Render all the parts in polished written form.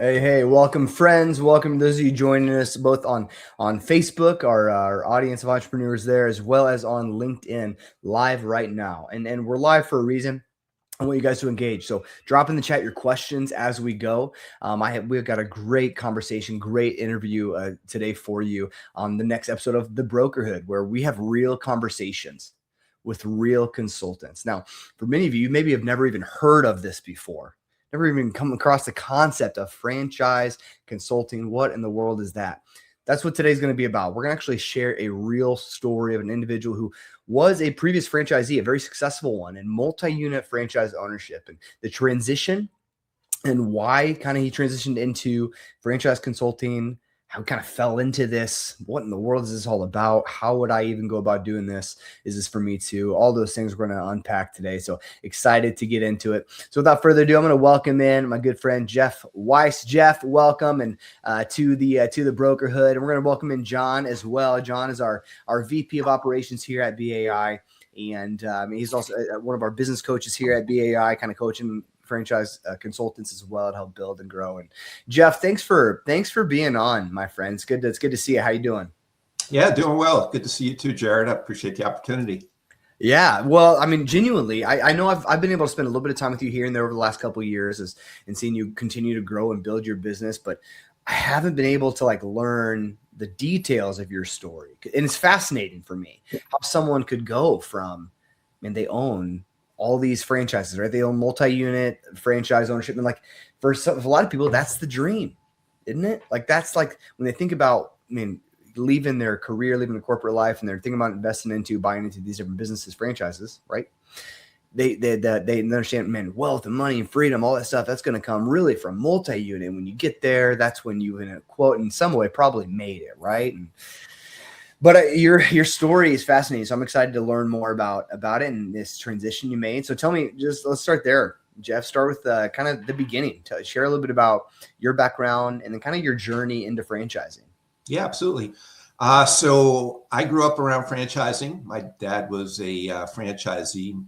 Hey, welcome friends. Welcome to those of you joining us both on Facebook, our audience of entrepreneurs there, as well as on LinkedIn live right now. And we're live for a reason. I want you guys to engage. So drop in the chat your questions as we go. We've got a great conversation, great interview today for you on the next episode of The Brokerhood, where we have real conversations with real consultants. Now, for many of you maybe have never even heard of this before, never even come across the concept of franchise consulting. What in the world is that? That's what today's going to be about. We're going to actually share a real story of an individual who was a previous franchisee, a very successful one in multi-unit franchise ownership, and the transition and why kind of he transitioned into franchise consulting, how he kind of fell into this. What in the world is this all about? How would I even go about doing this? Is this for me too? All those things we're going to unpack today. So excited to get into it. So without further ado, I'm going to welcome in my good friend, Jeff Weiss. Jeff, welcome and to the Brokerhood. And we're going to welcome in John as well. John is our VP of operations here at BAI. And he's also one of our business coaches here at BAI, kind of coaching franchise consultants as well to help build and grow. And Jeff, thanks for being on, my friend. It's good to see you. How you doing? Yeah, doing well. Good to see you too, Jared. I appreciate the opportunity. Yeah, well, I mean, genuinely, I know I've been able to spend a little bit of time with you here and there over the last couple of years and seeing you continue to grow and build your business, but I haven't been able to learn the details of your story. And it's fascinating for me how someone could go from, they own all these franchises, right? They own multi-unit franchise ownership. And for a lot of people, that's the dream, isn't it? That's when they think about, leaving their career, leaving the corporate life, and they're thinking about buying into these different businesses, franchises, right? They understand, wealth and money and freedom, all that stuff, that's going to come really from multi-unit. When you get there, that's when you, in a quote, in some way, probably made it, right? But your story is fascinating, so I'm excited to learn more about it and this transition you made. So tell me, let's start there, Jeff. Start with kind of the beginning. Share a little bit about your background and then kind of your journey into franchising. Yeah, absolutely. So I grew up around franchising. My dad was a franchisee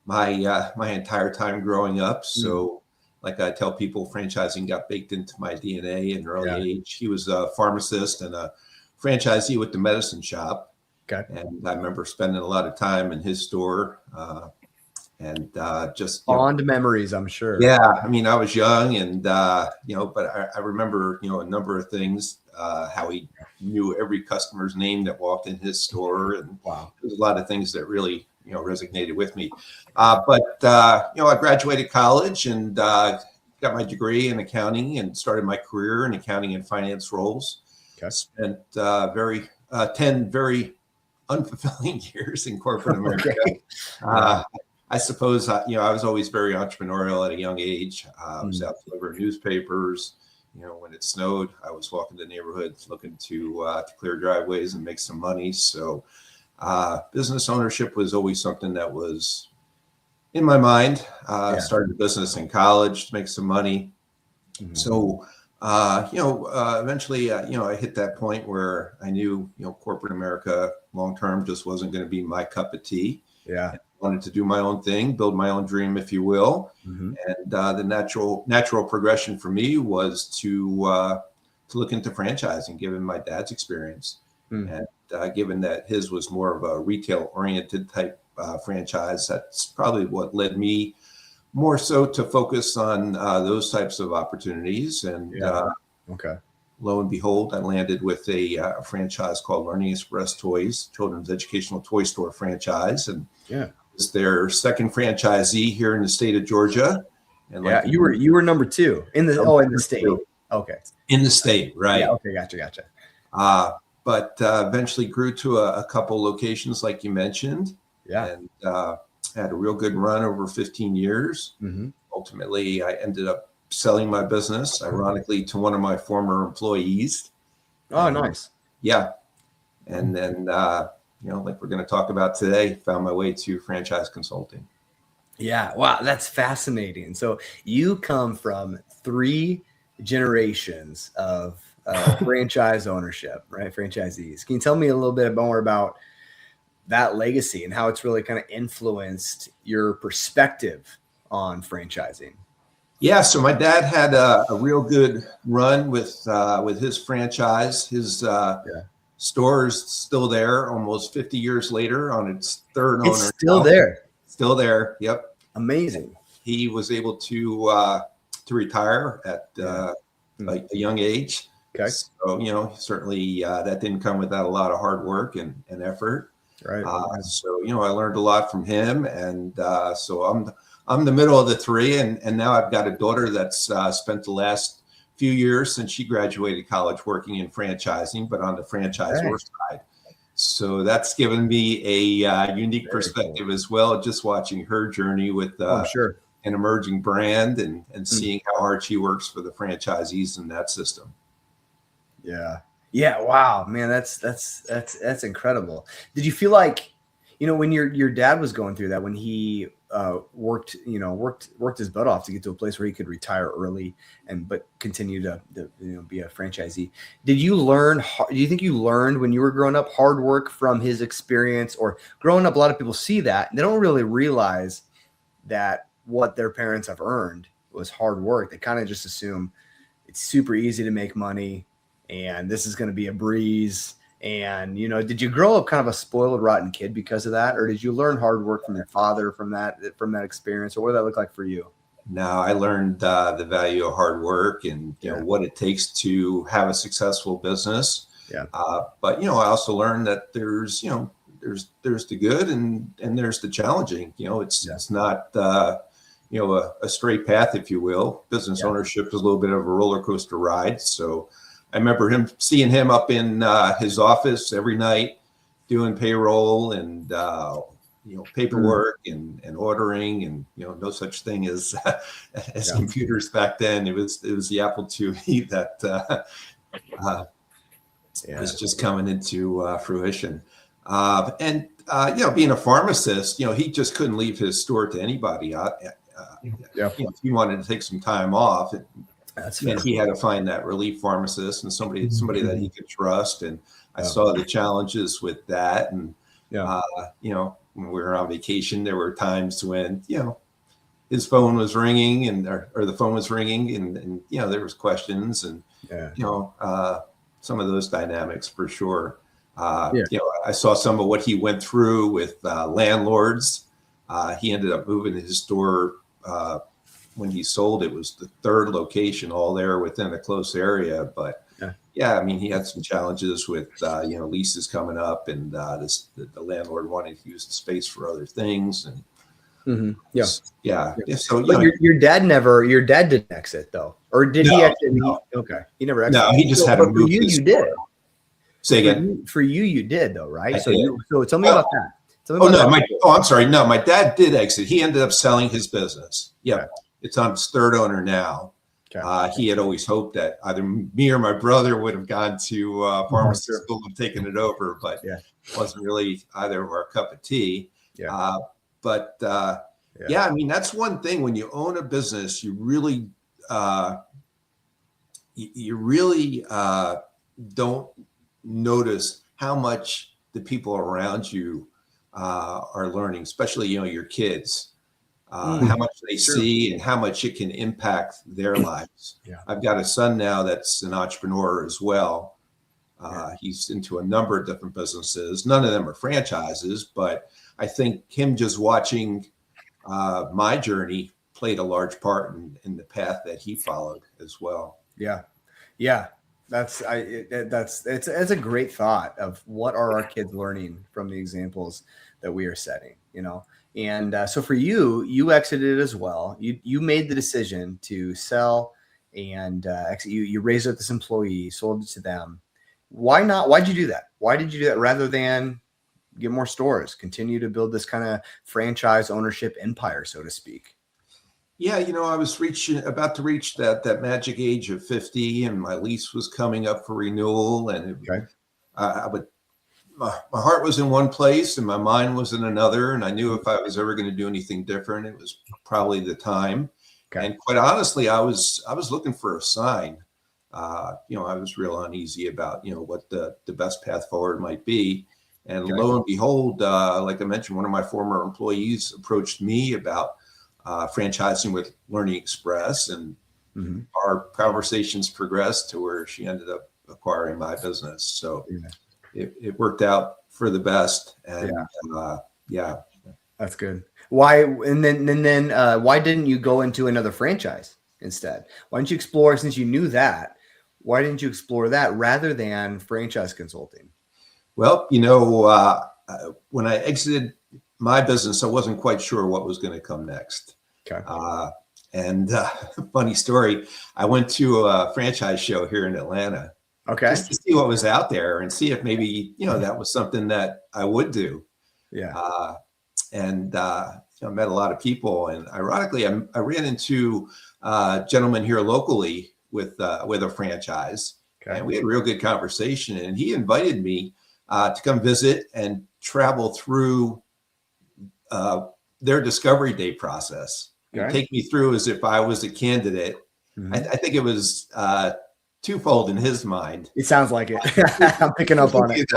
my entire time growing up. So like I tell people, franchising got baked into my DNA in an early age. He was a pharmacist and a franchisee with the medicine shop. Okay. And I remember spending a lot of time in his store and just fond memories, I'm sure. Yeah. I mean, I was young and, but I remember, a number of things, how he knew every customer's name that walked in his store. And wow, there's a lot of things that really, resonated with me. But I graduated college and got my degree in accounting and started my career in accounting and finance roles. Okay. Spent 10 very unfulfilling years in corporate America. Okay. I suppose, I was always very entrepreneurial at a young age. I was out delivering newspapers. When it snowed, I was walking the neighborhoods looking to clear driveways and make some money. So business ownership was always something that was in my mind. Started a business in college to make some money. So, eventually, I hit that point where I knew, corporate America long-term just wasn't going to be my cup of tea. Yeah. I wanted to do my own thing, build my own dream, if you will. And the natural progression for me was to look into franchising, given my dad's experience. And given that his was more of a retail-oriented type franchise, that's probably what led me more so to focus on those types of opportunities. And lo and behold, I landed with a franchise called Learning Express Toys, children's educational toy store franchise. And was their second franchisee here in the state of Georgia. And you were number 2 in the in the state. Okay. In the state, right? Yeah. Okay. Gotcha. But eventually grew to a couple locations, like you mentioned. Yeah. And had a real good run over 15 years. Ultimately, I ended up selling my business, ironically, to one of my former employees. Oh, nice. Yeah. And then, like we're going to talk about today, found my way to franchise consulting. Yeah. Wow. That's fascinating. So you come from 3 generations of franchise ownership, right? Franchisees. Can you tell me a little bit more about that legacy and how it's really kind of influenced your perspective on franchising? Yeah, so my dad had a real good run with his franchise. His Yeah. store is still there almost 50 years later on its third It's owner still now. there. Still there. Yep. Amazing. He was able to retire at like a young age. Okay. So, certainly that didn't come without a lot of hard work and effort. Right. So, I learned a lot from him. And so I'm the middle of the three. And now I've got a daughter that's spent the last few years since she graduated college working in franchising, but on the franchisor side. So that's given me a unique perspective as well, just watching her journey with Sure. an emerging brand and seeing how hard she works for the franchisees in that system. Yeah. Yeah. Wow, man, that's incredible. Did you feel like, when your dad was going through that, when he worked his butt off to get to a place where he could retire early but continue to be a franchisee? Do you think you learned when you were growing up hard work from his experience? Or growing up, a lot of people see that and they don't really realize that what their parents have earned was hard work. They kind of just assume it's super easy to make money and this is going to be a breeze. And, did you grow up kind of a spoiled, rotten kid because of that? Or did you learn hard work from your father from that experience? Or what did that look like for you? No, I learned the value of hard work and, what it takes to have a successful business. Yeah. But, I also learned that there's the good and there's the challenging. It's not, a straight path, if you will. Business ownership is a little bit of a roller coaster ride. So I remember seeing him up in his office every night doing payroll and, paperwork and ordering and, no such thing as computers back then. It was the Apple IIe that was just coming into fruition. And being a pharmacist, he just couldn't leave his store to anybody. If he wanted to take some time off, and he had to find that relief pharmacist and somebody that he could trust. And I saw the challenges with that. And when we were on vacation, there were times when his phone was ringing or the phone was ringing, and there was questions and some of those dynamics for sure. I saw some of what he went through with landlords. He ended up moving his store. When he sold, it was the third location, all there within a close area. But he had some challenges with leases coming up, and the landlord wanted to use the space for other things. And so but your dad didn't exit though, or did he exit? No. Okay, he never exited. No, he just had to move. You did. Say again. For you did though, right? So tell me about that. I'm sorry. No, my dad did exit. He ended up selling his business. Yeah. Okay. It's on its third owner now. Okay. He had always hoped that either me or my brother would have gone to pharmacy school and taken it over, but it wasn't really either of our cup of tea. That's one thing. When you own a business, you really don't notice how much the people around you are learning, especially your kids. How much they see and how much it can impact their lives. I've got a son now that's an entrepreneur as well. He's into a number of different businesses. None of them are franchises, but I think him just watching my journey played a large part in the path that he followed as well. Yeah. It's a great thought of what are our kids learning from the examples that we are setting, And so for you exited as well. You made the decision to sell and you raised up this employee, sold it to them. Why not? Why'd you do that? Why did you do that rather than get more stores, continue to build this kind of franchise ownership empire, so to speak? Yeah, I was about to reach that magic age of 50, and my lease was coming up for renewal, and my heart was in one place and my mind was in another. And I knew if I was ever going to do anything different, it was probably the time. Okay. And quite honestly, I was looking for a sign. I was real uneasy about, what the best path forward might be. And lo and behold, like I mentioned, one of my former employees approached me about franchising with Learning Express, and our conversations progressed to where she ended up acquiring my business. So it worked out for the best. And yeah. That's good. Why? And then why didn't you go into another franchise instead? Why didn't you explore, since you knew that? Why didn't you explore that rather than franchise consulting? Well, when I exited my business, I wasn't quite sure what was going to come next. Okay. And funny story, I went to a franchise show here in Atlanta. Okay. Just to see what was out there and see if maybe, that was something that I would do. Yeah. I met a lot of people, and ironically, I ran into a gentleman here locally with a franchise, and we had a real good conversation. And he invited me to come visit and travel through their discovery day process. And take me through as if I was a candidate. I think it was twofold in his mind. It sounds like it. I'm picking up on it.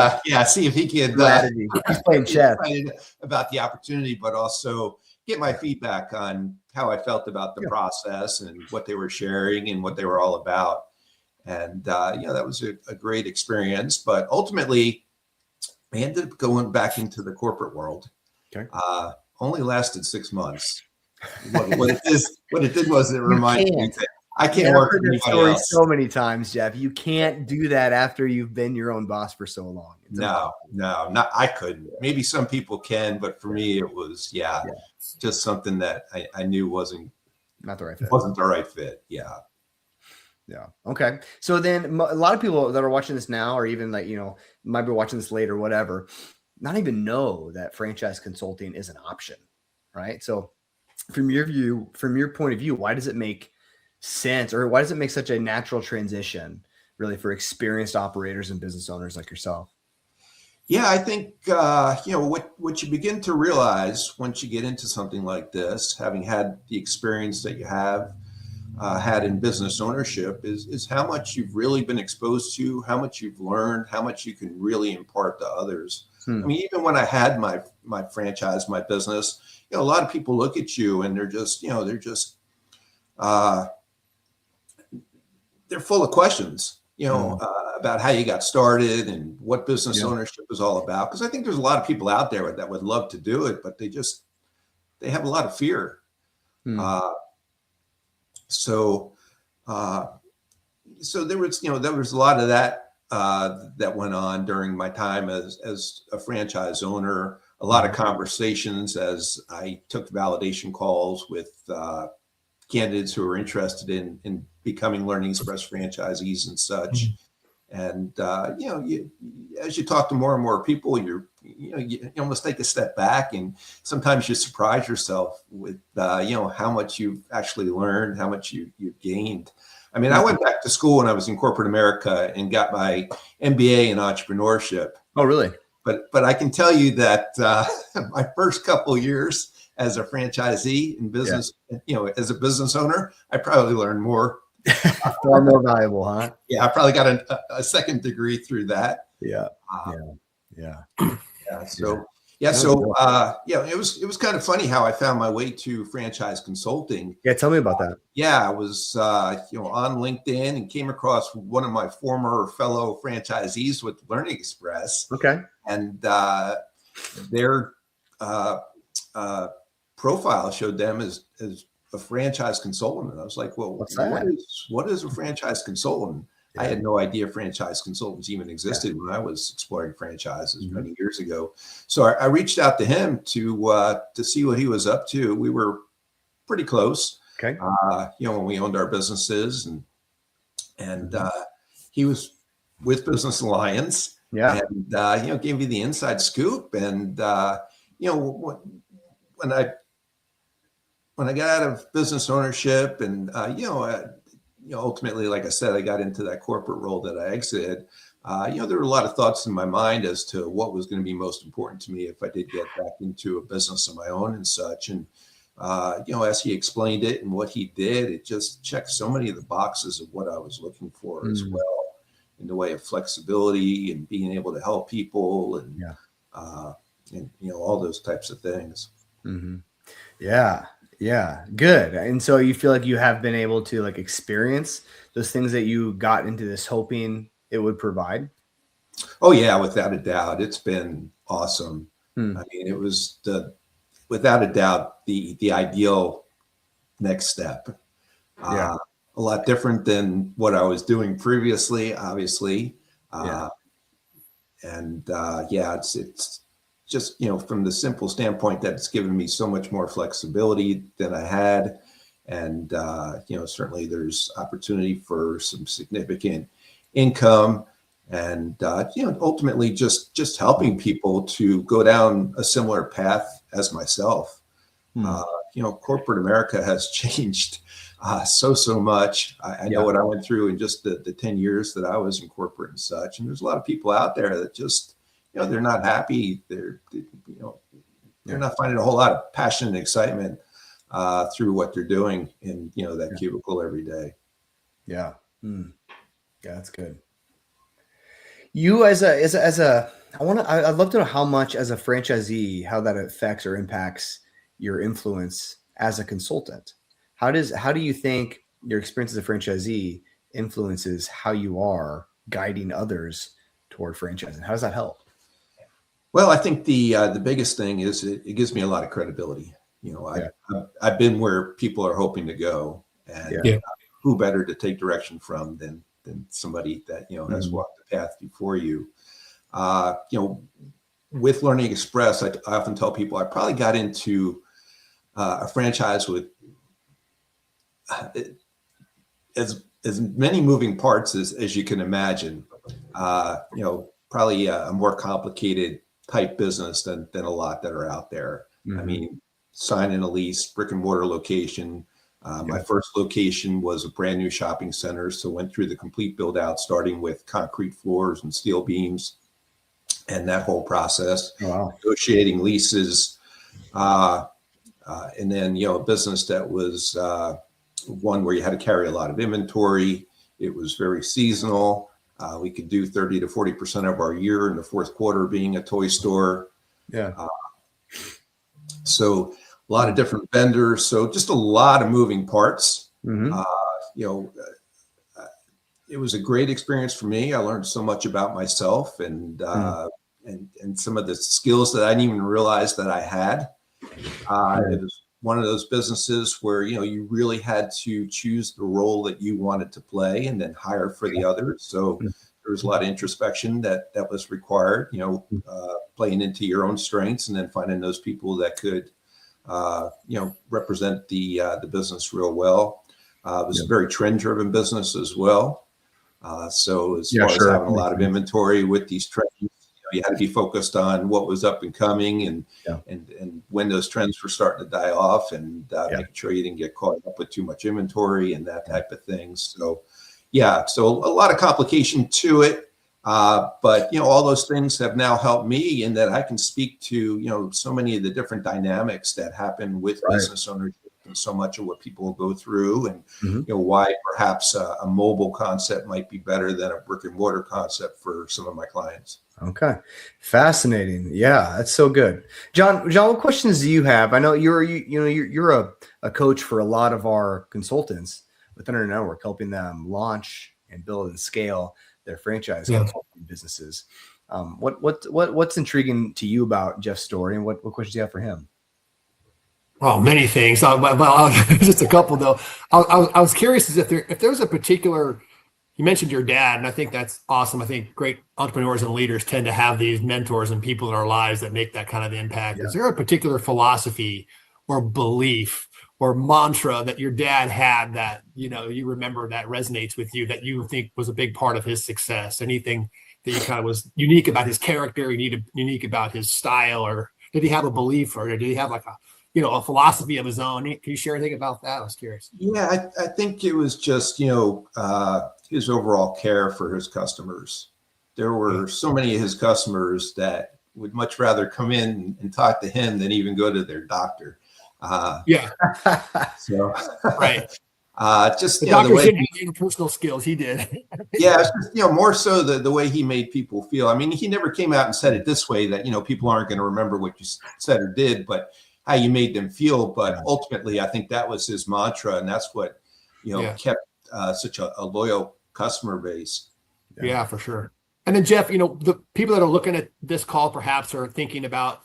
See if he could he's playing chess about the opportunity, but also get my feedback on how I felt about the process and what they were sharing and what they were all about. And that was a great experience. But ultimately, I ended up going back into the corporate world. Only lasted 6 months. What it did was it reminded me that I can't work for anybody else. So many times, Jeff. You can't do that after you've been your own boss for so long. I couldn't. Maybe some people can, but for me, it was just something that I knew wasn't the right fit. Yeah. Okay. So then a lot of people that are watching this now, or even might be watching this later, whatever, not even know that franchise consulting is an option, right? So from your point of view, why does it make sense, or why does it make such a natural transition really for experienced operators and business owners like yourself? Yeah, I think, what you begin to realize once you get into something like this, having had the experience that you have had in business ownership, is how much you've really been exposed to, how much you've learned, how much you can really impart to others. I mean, even when I had my franchise, my business, a lot of people look at you and they're full of questions, about how you got started and what business ownership is all about. Because I think there's a lot of people out there that would love to do it, but they have a lot of fear. So there was a lot of that that went on during my time as a franchise owner. A lot of conversations as I took validation calls with candidates who are interested in becoming Learning Express franchisees and such. And as you talk to more and more people, you almost take a step back, and sometimes you surprise yourself with how much you've actually learned, how much you've gained. I mean, I went back to school when I was in corporate America and got my MBA in entrepreneurship. Oh, really? But I can tell you that my first couple of years as a franchisee in business, as a business owner, I probably learned more. Far more valuable, huh? Yeah, I probably got a second degree through that. It was kind of funny how I found my way to franchise consulting. Yeah, tell me about that. I was on LinkedIn and came across one of my former fellow franchisees with Learning Express. Okay. And their profile showed them as a franchise consultant. And I was like, well, what is a franchise consultant? I had no idea franchise consultants even existed when I was exploring franchises many years ago. So I reached out to him to see what he was up to. We were pretty close, when we owned our businesses, and he was with Business Alliance, and gave me the inside scoop. And when I got out of business ownership, and ultimately, like I said, I got into that corporate role that I exited. There were a lot of thoughts in my mind as to what was going to be most important to me if I did get back into a business of my own and such. And as he explained it and what he did, it just checked so many of the boxes of what I was looking for as well, in the way of flexibility and being able to help people and all those types of things. Yeah. Yeah, good. And so you feel like you have been able to like experience those things that you got into this hoping it would provide? Oh yeah, without a doubt. It's been awesome. Hmm. I mean, it was without a doubt the ideal next step. Yeah. A lot different than what I was doing previously, obviously. Yeah. Uh, yeah, it's just, from the simple standpoint that it's given me so much more flexibility than I had. And certainly there's opportunity for some significant income, and ultimately just helping people to go down a similar path as myself. Hmm. uh, Corporate America has changed so much. I know Yeah. what I went through in just the 10 years that I was in corporate and such. And there's a lot of people out there that just, they're not happy. They're Yeah. not finding a whole lot of passion and excitement through what they're doing in, that Yeah. cubicle every day. Yeah. Hmm. Yeah, that's good. You as a I'd love to know how much as a franchisee, how that affects or impacts your influence as a consultant. How do you think your experience as a franchisee influences how you are guiding others toward franchising? How does that help? Well, I think the biggest thing is it gives me a lot of credibility. Yeah. I've been where people are hoping to go, and Yeah. who better to take direction from than somebody that has Mhm. walked the path before you. Uh, you know, with Learning Express, I often tell people I probably got into a franchise with as many moving parts as you can imagine. Probably a more complicated type business than a lot that are out there. I Mhm. mean, signing a lease, brick and mortar location. My Yeah. first location was a brand new shopping center, so went through the complete build out, starting with concrete floors and steel beams, and that whole process, Oh, wow. negotiating leases, and then a business that was one where you had to carry a lot of inventory. It was very seasonal. We could do 30 to 40% of our year in the fourth quarter being a toy store. Yeah. Uh, so a lot of different vendors. So just a lot of moving parts. Mhm. Uh, you know, it was a great experience for me. I learned so much about myself Mm. and some of the skills that I didn't even realize that I had. Yeah. It was one of those businesses where you really had to choose the role that you wanted to play and then hire for the others. So Mm. there was a lot of introspection that was required. Mm. Playing into your own strengths and then finding those people that could represent the business real well. It was Yeah. a very trend driven business as well. So as Yeah, far as sure. having a Makes lot of sense. inventory with these trends, you had to be focused on what was up and coming, and Yeah. and when those trends were starting to die off, and Yeah. making sure you didn't get caught up with too much inventory and that type of thing. So yeah, so a lot of complication to it. But all those things have now helped me in that I can speak to so many of the different dynamics that happen with Right. business ownership and so much of what people go through, and Mhm. why perhaps a mobile concept might be better than a brick and mortar concept for some of my clients. Okay. Fascinating. Yeah, that's so good. John, what questions do you have? I know you're a coach for a lot of our consultants within our network, helping them launch and build and scale their franchise Yeah. consulting businesses. What's intriguing to you about Jeff's story, and what questions do you have for him? Well, many things. Just a couple though. I was curious as if there was a particular. You mentioned your dad, and I think that's awesome. I think great entrepreneurs and leaders tend to have these mentors and people in our lives that make that kind of impact. Yeah. Is there a particular philosophy or belief or mantra that your dad had that you remember that resonates with you, that you think was a big part of his success? Anything that you kind of was unique about his character, unique about his style, or did he have a belief, or did he have like a philosophy of his own? Can you share anything about that? I was curious. Yeah, I think it was just his overall care for his customers. There were so many of his customers that would much rather come in and talk to him than even go to their doctor. Yeah. So Right. just The the doctors way didn't have interpersonal skills. He did. yeah, it's just, more so the way he made people feel. I mean, he never came out and said it this way that people aren't going to remember what you said or did, but how you made them feel, but ultimately I think that was his mantra, and that's what kept such a loyal customer base. Yeah, for sure. And then Jeff, the people that are looking at this call perhaps are thinking about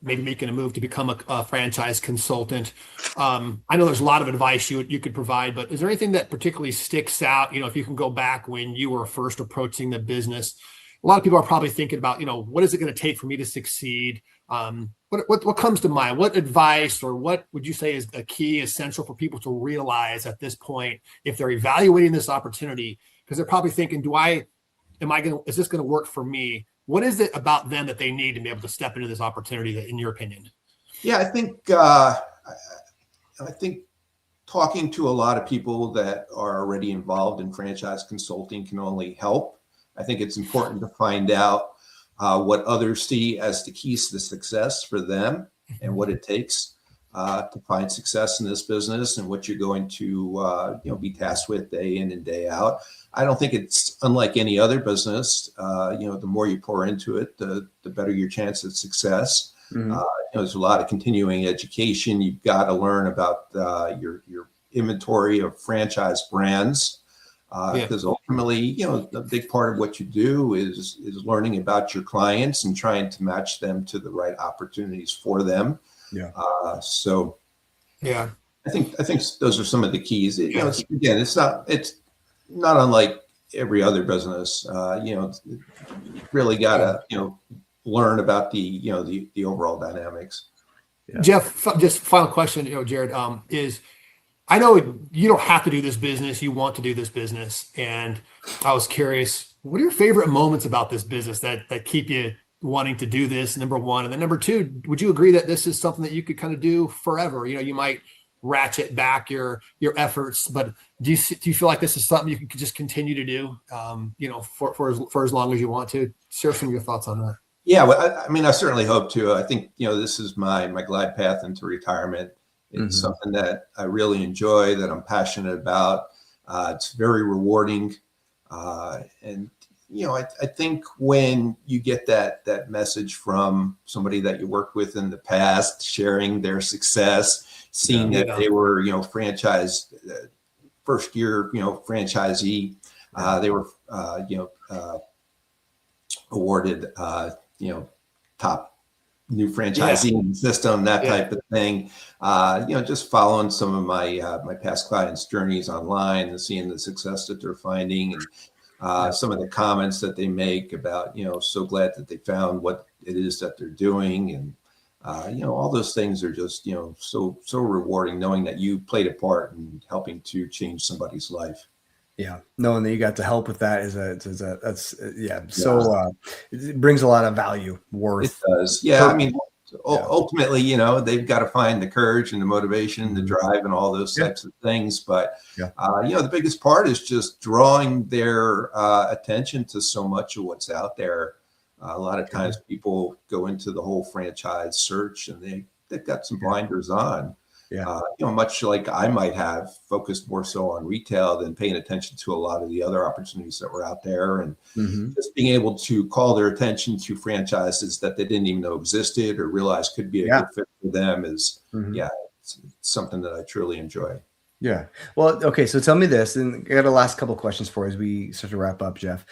maybe making a move to become a franchise consultant. I know there's a lot of advice you could provide, but is there anything that particularly sticks out? If you can go back when you were first approaching the business, a lot of people are probably thinking about, what is it going to take for me to succeed? What comes to mind? What advice or what would you say is a key essential for people to realize at this point if they're evaluating this opportunity? Because they're probably thinking, is this going to work for me? What is it about them that they need to be able to step into this opportunity that, in your opinion? Yeah, I think talking to a lot of people that are already involved in franchise consulting can only help. I think it's important to find out what others see as the keys to success for them and what it takes to find success in this business and what you're going to be tasked with day in and day out. I don't think it's unlike any other business. The more you pour into it, the better your chance of success. Mm-hmm. There's a lot of continuing education. You've got to learn about your inventory of franchise brands. Because ultimately, a big part of what you do is learning about your clients and trying to match them to the right opportunities for them. Yeah. I think those are some of the keys. It's not unlike every other business. Really got to learn about the overall dynamics. Yeah. Jeff, just final question, Jared, is I know you don't have to do this business. You want to do this business. And I was curious, what are your favorite moments about this business that keep you wanting to do this, number one? And then number two, would you agree that this is something that you could kind of do forever? You might ratchet back your efforts, but do you feel like this is something you can just continue to do, for as long as you want to? Share some of your thoughts on that. Yeah, well, I certainly hope to. I think, this is my glide path into retirement. It's something that I really enjoy, that I'm passionate about. It's very rewarding. And, I think when you get that message from somebody that you worked with in the past, sharing their success, seeing that they were, franchise, first year, franchisee, they were, awarded, top new franchising system, that type of thing. Just following some of my past clients' journeys online and seeing the success that they're finding, and some of the comments that they make about, so glad that they found what it is that they're doing, and all those things are just so rewarding, knowing that you played a part in helping to change somebody's life. Yeah, knowing that you got to help with that it brings a lot of value, worth. It does. Yeah, ultimately, they've got to find the courage and the motivation, the drive, and all those types of things. But the biggest part is just drawing their attention to so much of what's out there. A lot of times, people go into the whole franchise search and they've got some blinders on. Yeah. Much like I might have focused more so on retail than paying attention to a lot of the other opportunities that were out there, and just being able to call their attention to franchises that they didn't even know existed or realize could be a good fit for them is, it's something that I truly enjoy. Yeah. Well, okay. So tell me this, and I got a last couple of questions for you as we start to wrap up, Jeff.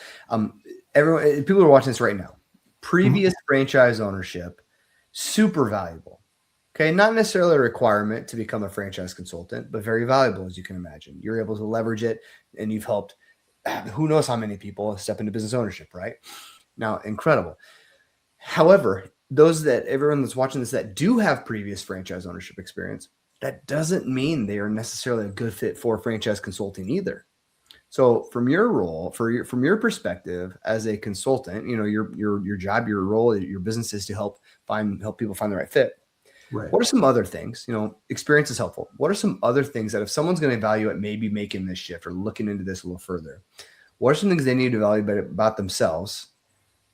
Everyone, people are watching this right now. Previous franchise ownership, super valuable. Okay, not necessarily a requirement to become a franchise consultant, but very valuable, as you can imagine. You're able to leverage it, and you've helped who knows how many people step into business ownership, right? Now, incredible. However, everyone that's watching this that do have previous franchise ownership experience, that doesn't mean they are necessarily a good fit for franchise consulting either. So from your role, from your perspective as a consultant, your job, your role, your business is to help people find the right fit. Right. What are some other things? Experience is helpful. What are some other things that if someone's going to evaluate maybe making this shift or looking into this a little further, what are some things they need to evaluate about themselves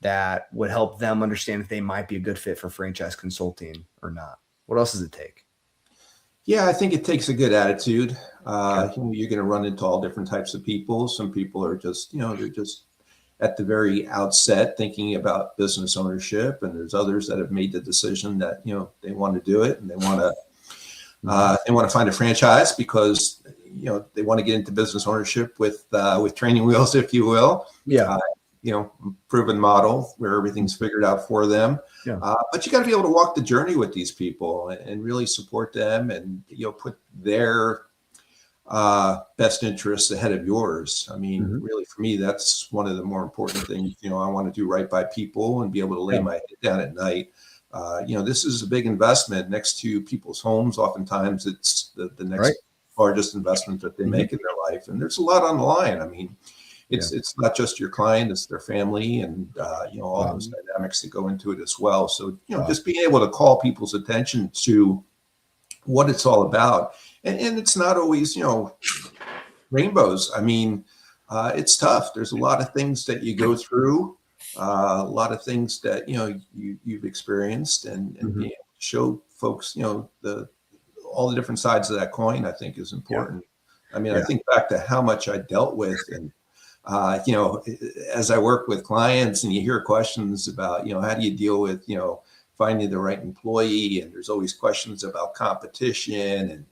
that would help them understand if they might be a good fit for franchise consulting or not? What else does it take? Yeah, I think it takes a good attitude. You're going to run into all different types of people. Some people are just, they're just at the very outset thinking about business ownership, and there's others that have made the decision that, you know, they want to do it and they want to find a franchise because, you know, they want to get into business ownership with training wheels, if you will. Yeah. You know, proven model where everything's figured out for them. Yeah. But you got to be able to walk the journey with these people and really support them and, you know, put their best interests ahead of yours. I mean, really, for me, that's one of the more important things. You know, I want to do right by people and be able to lay my head down at night. You know, this is a big investment next to people's homes. Oftentimes, it's the next largest investment that they make in their life, and there's a lot on the line. I mean, it's not just your client; it's their family, and you know, all those dynamics that go into it as well. So, you know, just being able to call people's attention to what it's all about. And it's not always, you know, rainbows. I mean, it's tough. There's a lot of things that you go through, a lot of things that, you know, you've experienced, and being able to show folks, you know, all the different sides of that coin, I think is important. I mean, I think back to how much I dealt with, and you know, as I work with clients and you hear questions about, you know, how do you deal with, you know, finding the right employee, and there's always questions about competition, and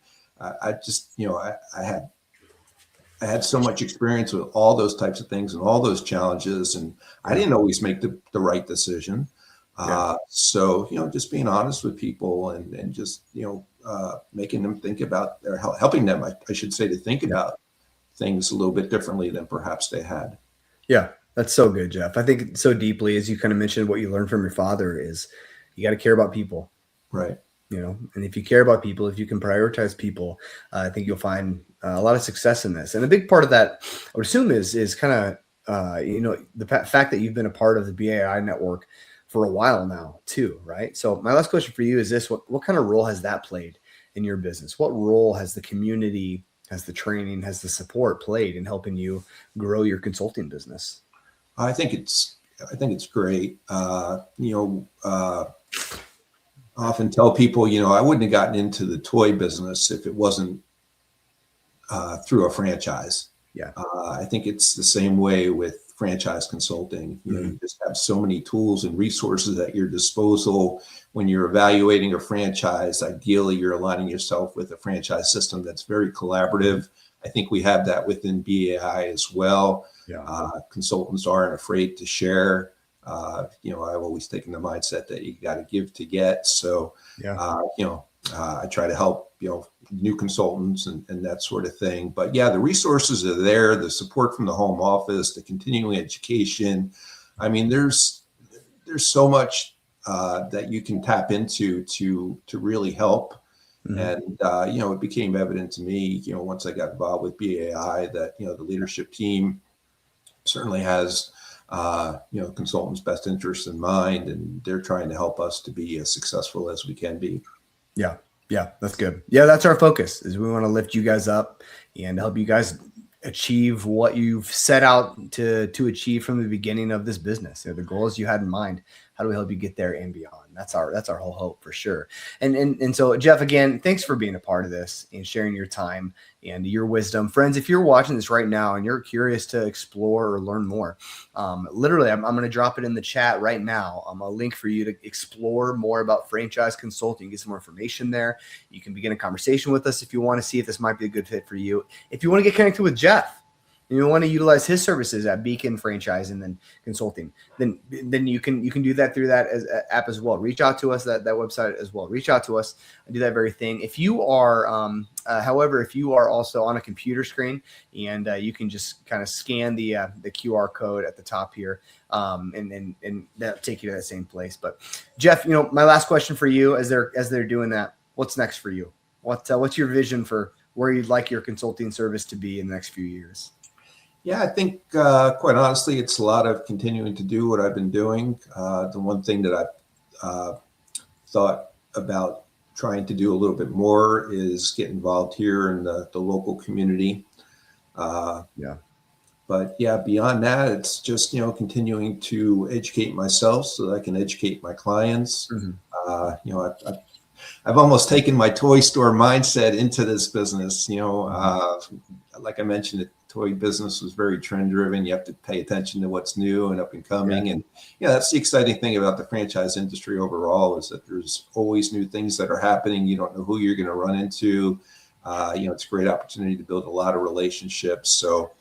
I just, you know, I had so much experience with all those types of things and all those challenges, and I didn't always make the right decision. So, you know, just being honest with people and just, you know, making them think about, or helping them, I should say, to think about things a little bit differently than perhaps they had. Yeah, that's so good, Jeff. I think so deeply, as you kind of mentioned, what you learned from your father is you got to care about people. Right. You know, and if you care about people, if you can prioritize people, I think you'll find a lot of success in this. And a big part of that, I would assume, is kind of, you know, the fact that you've been a part of the BAI network for a while now too, right? So my last question for you is this: what kind of role has that played in your business? What role has the community, has the training, has the support played in helping you grow your consulting business? I think it's great. You know, I often tell people, you know, I wouldn't have gotten into the toy business if it wasn't through a franchise. Yeah. I think it's the same way with franchise consulting. You know, you just have so many tools and resources at your disposal when you're evaluating a franchise. Ideally, you're aligning yourself with a franchise system that's very collaborative. I think we have that within BAI as well. Consultants aren't afraid to share. You know, I've always taken the mindset that you got to give to get. So, you know, I try to help, you know, new consultants and that sort of thing. But yeah, the resources are there, the support from the home office, the continuing education. I mean, there's so much that you can tap into to really help. And, you know, it became evident to me, you know, once I got involved with BAI that, you know, the leadership team certainly has, you know, consultants' best interests in mind, and they're trying to help us to be as successful as we can be. Yeah. Yeah, that's good. Yeah, that's our focus, is we want to lift you guys up and help you guys achieve what you've set out to achieve from the beginning of this business. You know, the goals you had in mind. How do we help you get there and beyond? That's our whole hope, for sure. And so, Jeff, again, thanks for being a part of this and sharing your time and your wisdom. Friends, if you're watching this right now and you're curious to explore or learn more, literally, I'm going to drop it in the chat right now. A link for you to explore more about franchise consulting, get some more information there. You can begin a conversation with us if you want to see if this might be a good fit for you. If you want to get connected with Jeff, and you want to utilize his services at Beacon Franchise and then Consulting, then you can do that through that app as well. Reach out to us, that website as well. Reach out to us and do that very thing. If you are, however, if you are also on a computer screen, and you can just kind of scan the QR code at the top here, and that'll take you to that same place. But Jeff, you know, my last question for you, as they're doing that, what's next for you? What's your vision for where you'd like your consulting service to be in the next few years? Yeah, I think, quite honestly, it's a lot of continuing to do what I've been doing. The one thing that I've thought about trying to do a little bit more is get involved here in the local community. But yeah, beyond that, it's just, you know, continuing to educate myself so that I can educate my clients. You know, I've almost taken my toy store mindset into this business. You know, like I mentioned, it toy business was very trend driven. You have to pay attention to what's new and up and coming. And that's the exciting thing about the franchise industry overall, is that there's always new things that are happening. You don't know who you're going to run into. It's a great opportunity to build a lot of relationships. So,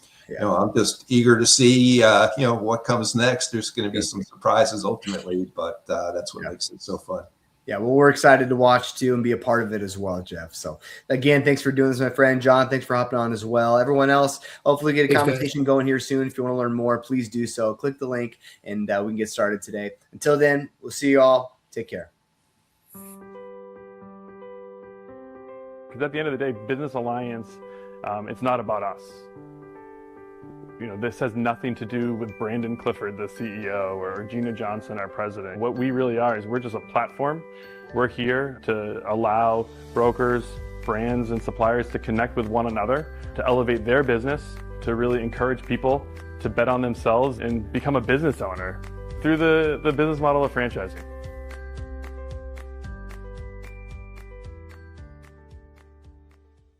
I'm just eager to see, what comes next. There's going to be some surprises ultimately, but that's what makes it so fun. Yeah, well, we're excited to watch too and be a part of it as well, Jeff. So again, thanks for doing this, my friend. John, thanks for hopping on as well. Everyone else, hopefully get a conversation going here soon. If you want to learn more, please do so. Click the link and we can get started today. Until then, we'll see you all. Take care. Because at the end of the day, Business Alliance, it's not about us. This has nothing to do with Brandon Clifford, the CEO, or Gina Johnson, our president. What we really are is we're just a platform. We're here to allow brokers, brands, and suppliers to connect with one another, to elevate their business, to really encourage people to bet on themselves and become a business owner through the business model of franchising.